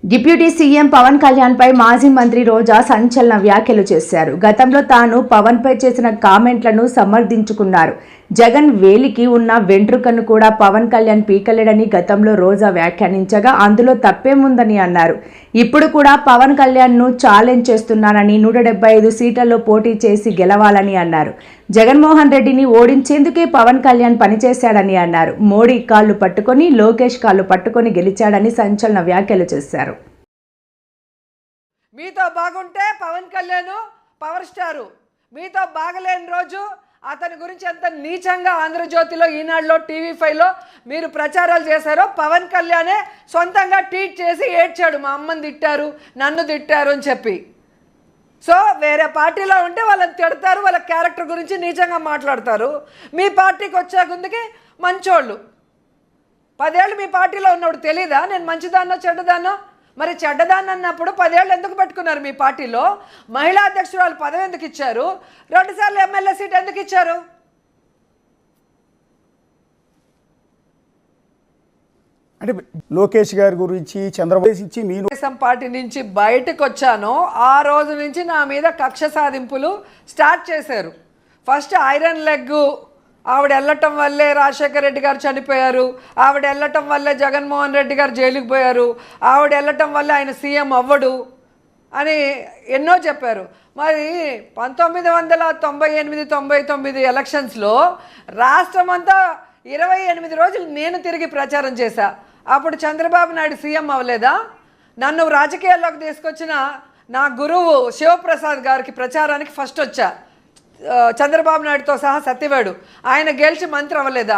Deputy CM Pawan Kalyan పై మాజీ మంత్రి రోజా సంచలన వ్యాఖ్యలు చేశారు. గతంలో తాను పవన్ పై చేసిన కామెంట్లను సమర్థించుకున్నారు. జగన్ వేలికి ఉన్న వెంట్రుకను కూడా పవన్ కళ్యాణ్ పీకలేడని గతంలో రోజా వ్యాఖ్యానించగా అందులో తప్పేముందని అన్నారు. ఇప్పుడు కూడా పవన్ కళ్యాణ్ను ఛాలెంజ్ చేస్తున్నానని 175 సీట్లలో పోటీ చేసి గెలవాలని అన్నారు. జగన్మోహన్ రెడ్డిని ఓడించేందుకే పవన్ కళ్యాణ్ పనిచేశాడని అన్నారు. మోడీ కాళ్ళు పట్టుకొని లోకేష్ కాళ్ళు పట్టుకొని గెలిచాడని సంచలన వ్యాఖ్యలు చేశారు. మీతో బాగుంటే పవన్ కళ్యాణ్ పవర్ స్టారు, మీతో బాగలేని రోజు అతని గురించి ఎంత నీచంగా ఆంధ్రజ్యోతిలో, ఈనాడులో, టీవీ5లో మీరు ప్రచారాలు చేశారో పవన్ కళ్యాణే సొంతంగా ట్వీట్ చేసి ఏడ్చాడు. మా అమ్మని తిట్టారు, నన్ను తిట్టారు అని చెప్పి. సో వేరే పార్టీలో ఉంటే వాళ్ళని తిడతారు, వాళ్ళ క్యారెక్టర్ గురించి నీచంగా మాట్లాడతారు. మీ పార్టీకి వచ్చే ముందుకి మంచోళ్ళు. 10 ఏళ్ళు మీ పార్టీలో ఉన్నప్పుడు తెలీదా నేను మంచిదాన్నో చెడ్డదాన్నో? మరి చెడ్డదాన్ని అన్నప్పుడు 10 ఏళ్ళు ఎందుకు పెట్టుకున్నారు మీ పార్టీలో? మహిళా అధ్యక్షురాలు పదవి ఎందుకు ఇచ్చారు? 2 సార్లు ఎమ్మెల్యే సీట్ ఎందుకు ఇచ్చారు? అంటే లోకేష్ గారి గురించి చంద్రబాబు ఇచ్చి తెలుగుదేశం పార్టీ నుంచి బయటకు వచ్చానో ఆ రోజు నుంచి నా మీద కక్ష సాధింపులు స్టార్ట్ చేశారు. ఫస్ట్ ఐరన్ లెగ్ ఆవిడ వెళ్ళటం వల్లే రాజశేఖర రెడ్డి గారు చనిపోయారు, ఆవిడ వెళ్ళటం వల్లే జగన్మోహన్ రెడ్డి గారు జైలుకి పోయారు, ఆవిడ వెళ్ళటం వల్లే ఆయన సీఎం అవ్వడు అని ఎన్నో చెప్పారు. మరి 1998-99 ఎలక్షన్స్లో రాష్ట్రం అంతా 28 రోజులు నేను తిరిగి ప్రచారం చేశా. అప్పుడు చంద్రబాబు నాయుడు సీఎం అవ్వలేదా? నన్ను రాజకీయాల్లోకి తీసుకొచ్చిన నా గురువు శివప్రసాద్ గారికి ప్రచారానికి ఫస్ట్ వచ్చా, చంద్రబాబు నాయుడుతో సహా సత్యవేడు. ఆయన గెలిచి మంత్రి అవ్వలేదా?